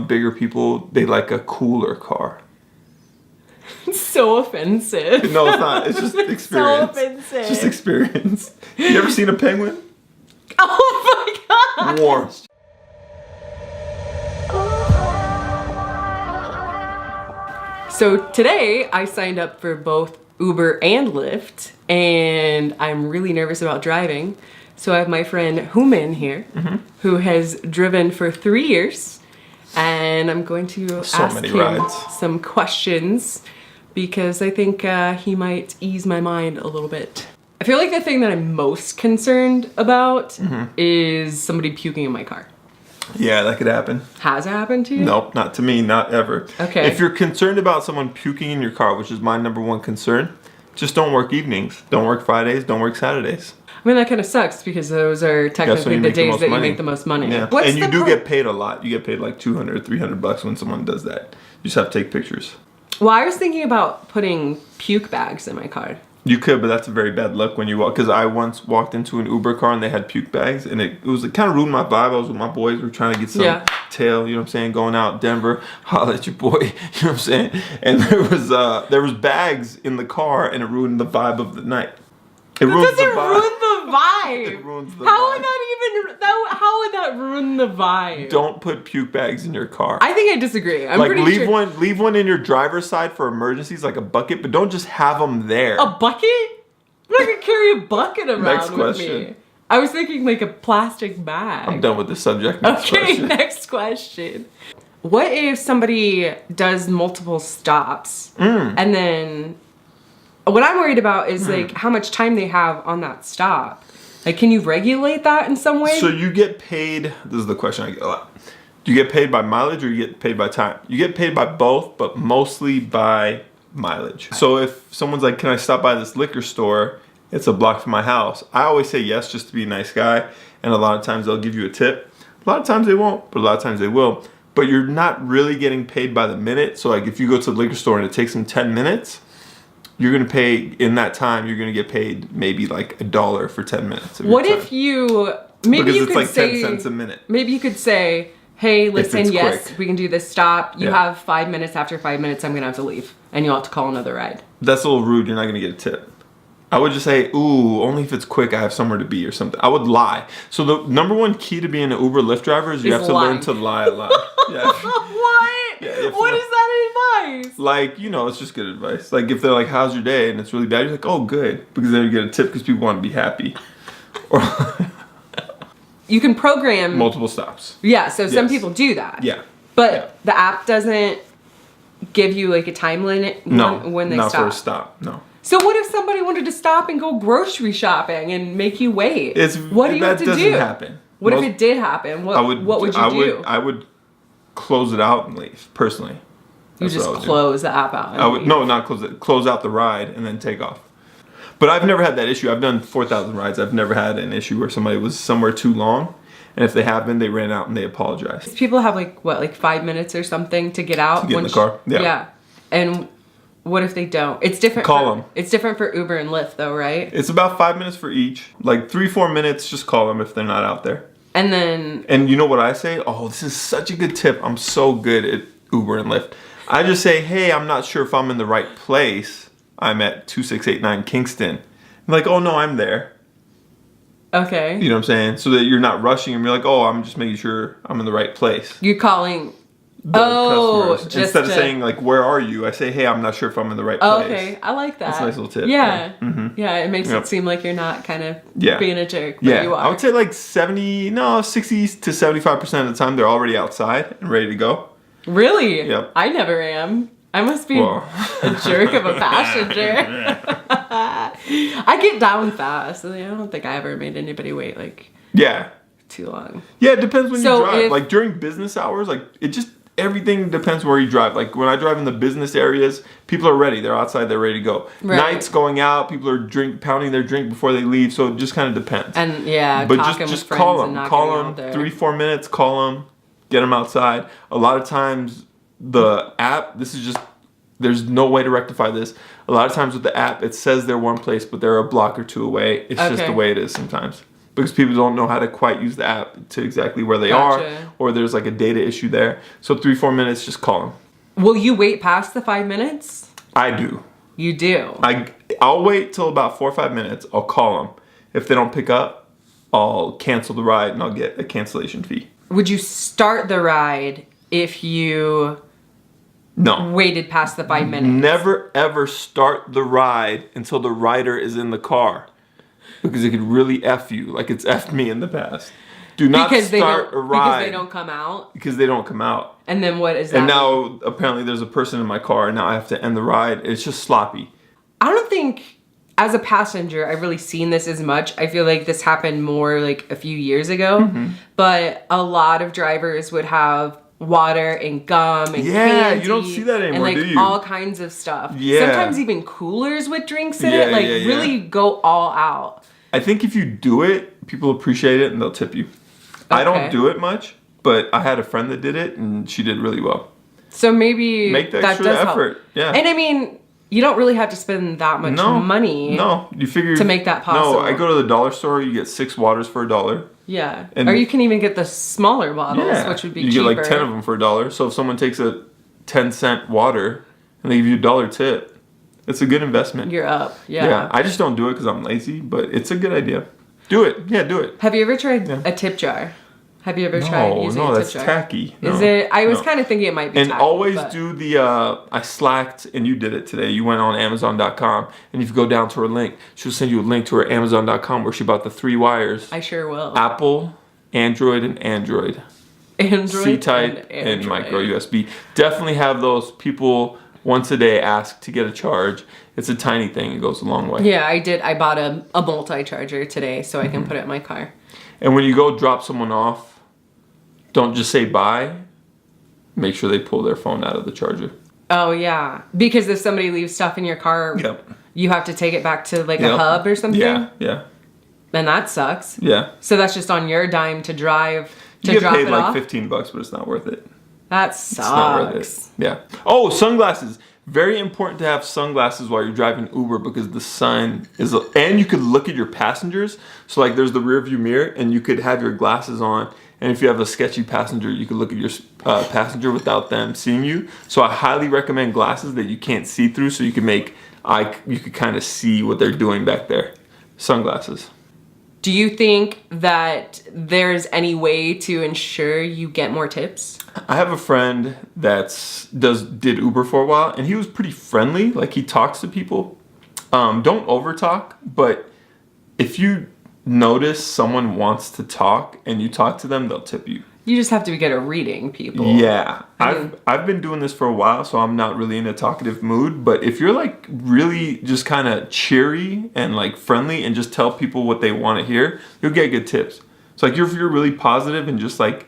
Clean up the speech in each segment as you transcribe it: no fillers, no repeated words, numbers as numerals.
bigger people, they like a cooler car. It's so offensive. No, it's not. It's just experience. So offensive. It's just experience. You ever seen a penguin? Oh my god. War. So today I signed up for both Uber and Lyft, and I'm really nervous about driving. So I have my friend Human here, who has driven for 3 years, and I'm going to ask him some questions because I think he might ease my mind a little bit. I feel like the thing that I'm most concerned about is somebody puking in my car. Yeah, that could happen. Has it happened to you? Nope, not to me, not ever. Okay. If you're concerned about someone puking in your car, which is my number one concern, just don't work evenings. Don't work Fridays, don't work Saturdays. I mean, that kind of sucks because those are technically the days that you make the most money. Yeah. And you do get paid a lot. You get paid like $200, $300 when someone does that. You just have to take pictures. Well, I was thinking about putting puke bags in my car. You could, but that's a very bad look when you walk. Because I once walked into an Uber car and they had puke bags, and it kind of ruined my vibe. I was with my boys. We were trying to get some tail, you know what I'm saying, going out Denver. Holla at your boy, you know what I'm saying. And there was bags in the car, and it ruined the vibe of the night. It ruins the vibe. It ruins the vibe. How would that ruin the vibe? Don't put puke bags in your car. I think I disagree. I'm pretty sure. Leave one in your driver's side for emergencies, like a bucket, but don't just have them there. A bucket? I'm not gonna carry a bucket around Next with question. me. I was thinking like a plastic bag. I'm done with the subject. Next question. Next question. What if somebody does multiple stops and then what I'm worried about is like how much time they have on that stop. Like, can you regulate that in some way? So you get paid, this is the question I get a lot. Do you get paid by mileage or you get paid by time? You get paid by both, but mostly by mileage. So if someone's like, can I stop by this liquor store? It's a block from my house. I always say yes just to be a nice guy. And a lot of times they'll give you a tip. A lot of times they won't, but a lot of times they will. But you're not really getting paid by the minute. So like if you go to the liquor store and it takes them 10 minutes, you're going to pay, in that time, you're going to get paid maybe like $1 for 10 minutes. What if you, maybe because you it's could like say, 10 cents a minute. Maybe you could say, hey, listen, yes, quick. we can do this stop. You have 5 minutes. After 5 minutes, I'm going to have to leave. And you'll have to call another ride. That's a little rude. You're not going to get a tip. I would just say, ooh, only if it's quick, I have somewhere to be or something. I would lie. So the number one key to being an Uber Lyft driver is you have to learn to lie a lot. Yeah. What? Yeah, what is that advice? Like, you know, it's just good advice. Like if they're like, how's your day? And it's really bad, you're like, oh, good. Because then you get a tip because people want to be happy. Or you can program multiple stops. Yeah, so some people do that. Yeah. But the app doesn't give you like a time limit when they not stop. for a stop, no. So what if somebody wanted to stop and go grocery shopping and make you wait? What do you have to do? That doesn't happen. What if it did happen? What would you do? I would close it out and leave, personally. You just close the app out? Not close it. Close out the ride and then take off. But I've never had that issue. I've done 4,000 rides. I've never had an issue where somebody was somewhere too long. And if they have been, they ran out and they apologized. People have like 5 minutes or something to get out? To get in the car? Yeah. And what if they don't? It's different. Call them. It's different for Uber and Lyft though, right? It's about 5 minutes for each. Like 3-4 minutes, just call them if they're not out there. And you know what I say? Oh, this is such a good tip. I'm so good at Uber and Lyft. I just say, hey, I'm not sure if I'm in the right place. I'm at 2689 Kingston. I'm like, oh no, I'm there. Okay. You know what I'm saying? So that you're not rushing and you're like, oh, I'm just making sure I'm in the right place. You're calling customers. Instead of saying like, where are you? I say, hey, I'm not sure if I'm in the right place. Okay, I like that. That's a nice little tip. Yeah. Yeah, it makes it seem like you're not kind of being a jerk, but you are. I would say like 60 to 75% of the time they're already outside and ready to go. Really? Yep. I never am. I must be a jerk of a passenger. I get down fast. I don't think I ever made anybody wait too long. Yeah, it depends when you drive. Like during business hours, like everything depends where you drive. Like when I drive in the business areas, people are ready. They're outside. They're ready to go. Right. Nights going out, people are pounding their drink before they leave. So it just kind of depends. And but just call them. Call them 3-4 minutes. Call them. Get them outside. A lot of times the app, there's no way to rectify this. A lot of times with the app, it says they're one place, but they're a block or two away. It's just the way it is sometimes. because people don't know how to quite use the app to exactly where they Gotcha. are, or there's like a data issue there. So 3-4 minutes, just call them. Will you wait past the 5 minutes? I do. You do? I'll wait till about 4 or 5 minutes. I'll call them. If they don't pick up, I'll cancel the ride and I'll get a cancellation fee. Would you start the ride if you waited past the 5 minutes? Never ever start the ride until the rider is in the car, because it could really F you like it's F'd me in the past. Do not start a ride. Because they don't come out? Because they don't come out. And then what is that? And now apparently there's a person in my car and now I have to end the ride. It's just sloppy. I don't think, as a passenger, I've really seen this as much. I feel like this happened more like a few years ago. But a lot of drivers would have water and gum and candy. You don't see that anymore, and do like you? all kinds of stuff. Yeah. Sometimes even coolers with drinks in it. Like really go all out. I think if you do it, people appreciate it and they'll tip you. I don't do it much, but I had a friend that did it and she did really well. So maybe make the extra effort. Help. Yeah. And I mean, you don't really have to spend that much money. No, you figure to make that possible. No, I go to the dollar store. You get 6 waters for $1. Yeah, and or you can even get the smaller bottles, which would be cheaper. You get like 10 of them for $1. So if someone takes a 10-cent water and they give you $1 tip, it's a good investment. You're up. Yeah. Yeah. I just don't do it because I'm lazy, but it's a good idea. Do it. Yeah, do it. Have you ever tried a tip jar? Have you ever tried using a tip jar? No, that's tacky. Is it? I was kind of thinking it might be tacky. And always but... do the, I slacked, and you did it today. You went on Amazon.com, and if you go down to her link, she'll send you a link to her Amazon.com where she bought the 3 wires. I sure will. Apple, Android, and Android. C-type and micro USB. Definitely have those. People once a day ask to get a charge. It's a tiny thing. It goes a long way. Yeah, I did. I bought a multi-charger today so I can put it in my car. And when you go drop someone off, don't just say bye. Make sure they pull their phone out of the charger. Oh, yeah. Because if somebody leaves stuff in your car, you have to take it back to like a hub or something? Yeah. And that sucks. Yeah. So that's just on your dime to drive to you get drop paid it like off? $15, but it's not worth it. That sucks. It's not worth it. Yeah. Oh, sunglasses. Very important to have sunglasses while you're driving Uber because the sun is, and you could look at your passengers. So like there's the rear view mirror and you could have your glasses on. And if you have a sketchy passenger, you could look at your passenger without them seeing you. So I highly recommend glasses that you can't see through so you can you could kind of see what they're doing back there. Sunglasses. Do you think that there's any way to ensure you get more tips? I have a friend that did Uber for a while, and he was pretty friendly. Like he talks to people. Don't over talk, but if you notice someone wants to talk and you talk to them, they'll tip you. You just have to be good at reading people. Yeah. I've been doing this for a while, so I'm not really in a talkative mood. But if you're like really just kind of cheery and like friendly and just tell people what they want to hear, you'll get good tips. So like if you're really positive and just like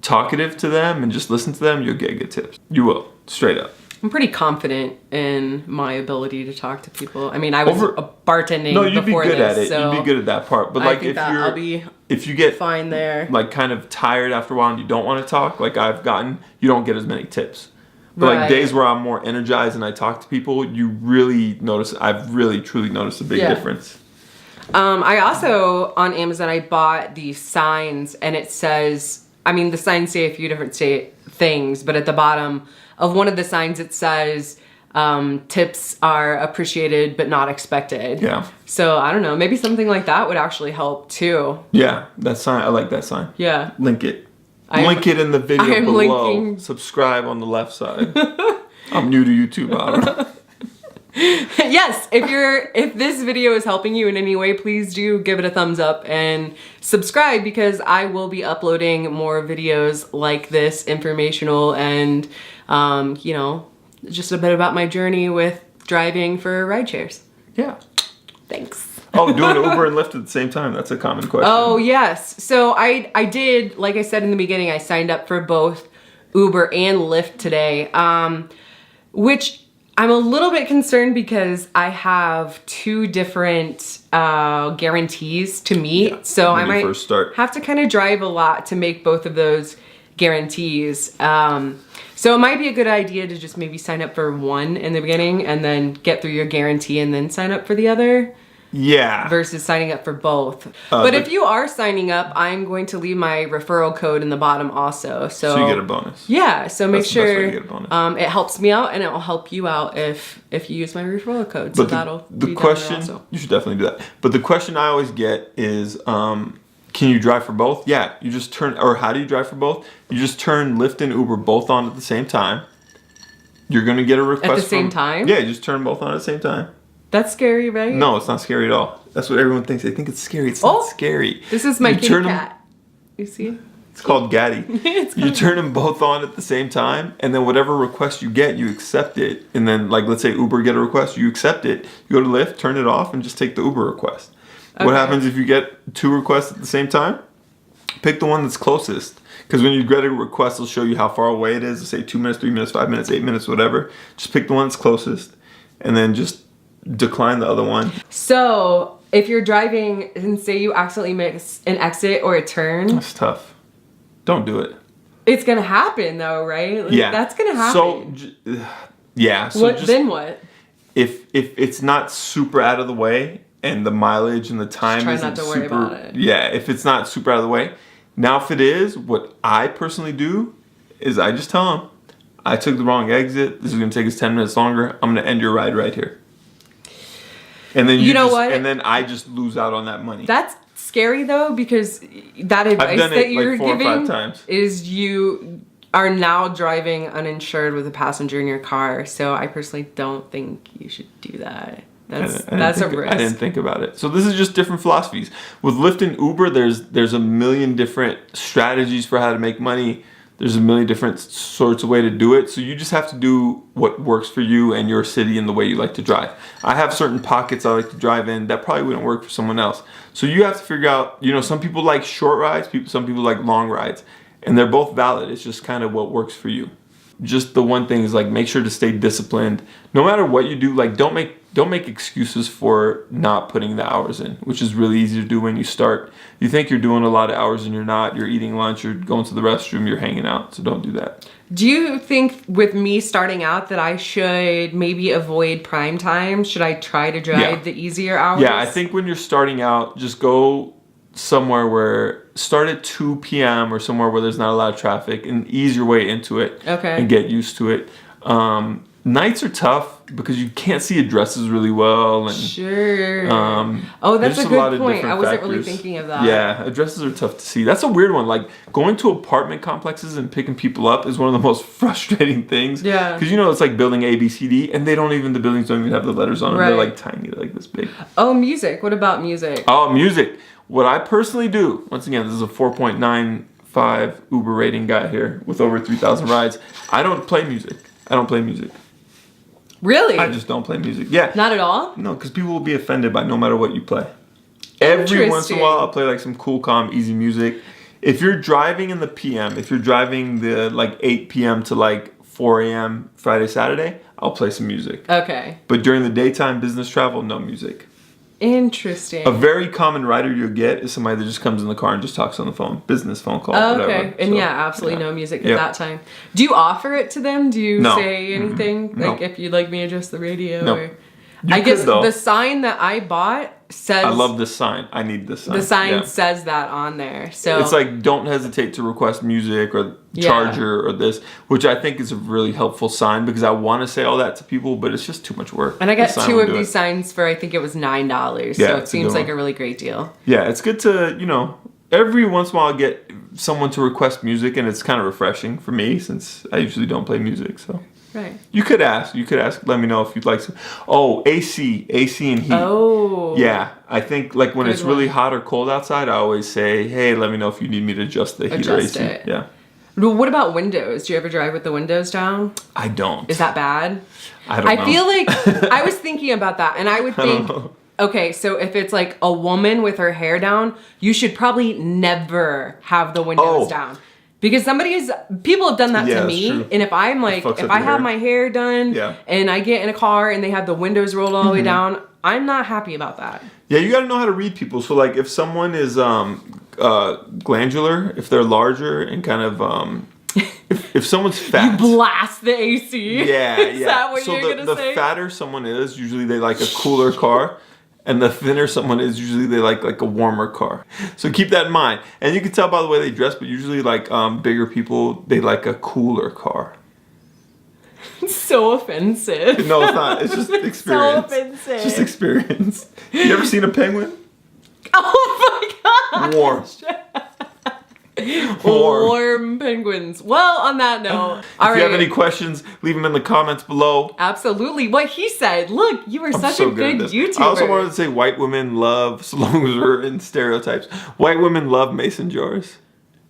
talkative to them and just listen to them, you'll get good tips. You will, straight up. I'm pretty confident in my ability to talk to people. I mean, I was bartending before this. No, you'd be good at it. So you'd be good at that part. But like if you get fine there, like kind of tired after a while and you don't want to talk, like I've gotten, you don't get as many tips. But like days where I'm more energized and I talk to people, you really notice. I've really truly noticed a big difference. I also on Amazon I bought these signs and it says, I mean the signs say a few different things, but at the bottom of one of the signs it says tips are appreciated but not expected. Yeah. So I don't know, maybe something like that would actually help too. Yeah, that sign, I like that sign. Yeah. Link it. Link it in the video below. Linking. Subscribe on the left side. I'm new to YouTube, I don't know. Yes, if this video is helping you in any way, please do give it a thumbs up and subscribe because I will be uploading more videos like this, informational and, you know, just a bit about my journey with driving for ride shares. Yeah. Thanks. Oh, doing Uber and Lyft at the same time. That's a common question. Oh, yes. So I did, like I said in the beginning, I signed up for both Uber and Lyft today, which I'm a little bit concerned because I have 2 different guarantees to meet. Yeah, so I might have to kind of drive a lot to make both of those guarantees. So it might be a good idea to just maybe sign up for one in the beginning and then get through your guarantee and then sign up for the other. Yeah. versus signing up for both. But if you are signing up, I'm going to leave my referral code in the bottom also. So you get a bonus. Yeah, so make That's the best way sure to get a bonus. it helps me out and it will help you out if you use my referral code. So that'll the be question, down there also. you should definitely do that. But the question I always get is, can you drive for both? Yeah, you just turn, or how do you drive for both? You just turn Lyft and Uber both on at the same time. You're going to get a request At the same time? Yeah, you just turn both on at the same time. That's scary, right? No, it's not scary at all. That's what everyone thinks. They think it's scary. It's not scary. This is my You kitty turn cat. You see? It's called Gaddy. You turn them both on at the same time, and then whatever request you get, you accept it. And then, like, let's say Uber get a request, you accept it. You go to Lyft, turn it off, and just take the Uber request. Okay. What happens if you get 2 requests at the same time? Pick the one that's closest. Because when you get a request, it'll show you how far away it is. It'll say 2 minutes, 3 minutes, 5 minutes, 8 minutes, whatever. Just pick the one that's closest, and then just decline the other one. So, if you're driving and say you accidentally miss an exit or a turn. That's tough. Don't do it. It's going to happen, though, right? Like, yeah. That's going to happen. So, yeah. So then what? If it's not super out of the way, and the mileage and the time isn't not to worry about it. Yeah, if it's not super out of the way. Now, if it is, what I personally do is I just tell them, I took the wrong exit. This is going to take us 10 minutes longer. I'm going to end your ride right here. And then you know what? And then I just lose out on that money. That's scary though, because that advice that you're like 4 or 5 giving times. is you are now driving uninsured with a passenger in your car. So I personally don't think you should do that. That's a risk. I didn't think about it. So this is just different philosophies. With Lyft and Uber, there's a million different strategies for how to make money. There's a million different sorts of way to do it. So you just have to do what works for you and your city and the way you like to drive. I have certain pockets I like to drive in that probably wouldn't work for someone else. So you have to figure out, some people like short rides, some people like long rides. And they're both valid. It's just kind of what works for you. Just the one thing is, like, make sure to stay disciplined. No matter what you do, like, don't make excuses for not putting the hours in, which is really easy to do when you start. You think you're doing a lot of hours and you're not. You're eating lunch, you're going to the restroom, you're hanging out. So don't do that. Do you think with me starting out that I should maybe avoid prime time? Should I try to drive the easier hours? Yeah, I think when you're starting out, just go somewhere start at 2 p.m. or somewhere where there's not a lot of traffic and ease your way into it. Okay. And get used to it. Nights are tough because you can't see addresses really well. And, sure. That's a good point. I wasn't really thinking of that. Yeah, addresses are tough to see. That's a weird one. Like, going to apartment complexes and picking people up is one of the most frustrating things. Yeah. Because, it's like building A, B, C, D, and the buildings don't even have the letters on them. Right. They're like tiny, like this big. Oh, music. What about music? Oh, music. What I personally do, once again, this is a 4.95 Uber rating guy here with over 3,000 rides. I don't play music. Really? I just don't play music. Yeah. Not at all? No, because people will be offended by no matter what you play. Every once in a while, I'll play like some cool, calm, easy music. If you're driving in the PM, if you're driving the like 8 p.m. to like 4 a.m. Friday, Saturday, I'll play some music. Okay. But during the daytime business travel, no music. Interesting. A very common rider you'll get is somebody that just comes in the car and just talks on the phone. Business phone call, whatever. Okay. And absolutely no music at that time. Do you offer it to them? Do you say anything? No. Like, if you'd like me to adjust the radio? No. Or... I guess the sign that I bought says... I love this sign. I need this sign. The sign says that on there. So it's like, don't hesitate to request music or charger or this, which I think is a really helpful sign because I want to say all that to people, but it's just too much work. And I got 2 of these signs for, I think it was $9. So it seems like a really great deal. Yeah, it's good to, every once in a while get someone to request music, and it's kind of refreshing for me since I usually don't play music, so... Right. You could ask. Let me know if you'd like some. Oh, AC and heat. Oh. Yeah, I think like when it's really hot or cold outside, I always say, "Hey, let me know if you need me to adjust the heat or AC." It. Yeah. What about windows? Do you ever drive with the windows down? I don't. Is that bad? I don't know. I feel like I was thinking about that, and I would think, okay, so if it's like a woman with her hair down, you should probably never have the windows down. Because people have done that to me, and if I'm like, if I have my hair done, and I get in a car and they have the windows rolled all the way down, I'm not happy about that. Yeah, you got to know how to read people. So like, if someone is glandular, if they're larger and kind of, if someone's fat, you blast the AC. Yeah, Is that what you're gonna say? The fatter someone is, usually they like a cooler car. And the thinner someone is, usually they like a warmer car. So keep that in mind. And you can tell by the way they dress, but usually like bigger people, they like a cooler car. It's so offensive. No, it's not. It's just experience. So offensive. It's just experience. You ever seen a penguin? Oh my god. Warm. Warm penguins. Well, on that note, if you have any questions, leave them in the comments below. Absolutely. What he said. Look, you are such a good YouTuber. I also wanted to say white women love, so long as we're in stereotypes, white women love mason jars.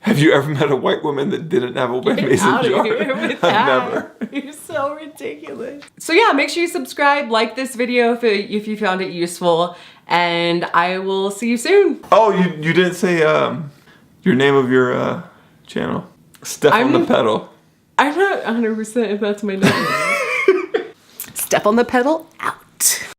Have you ever met a white woman that didn't have a mason out jar? Of here with I've that. never. You're so ridiculous. So yeah, make sure you subscribe, like this video if you found it useful, and I will see you soon. Oh, you didn't say your name of your channel. Steph on the pedal. I'm not 100% if that's my name. Step on the pedal out.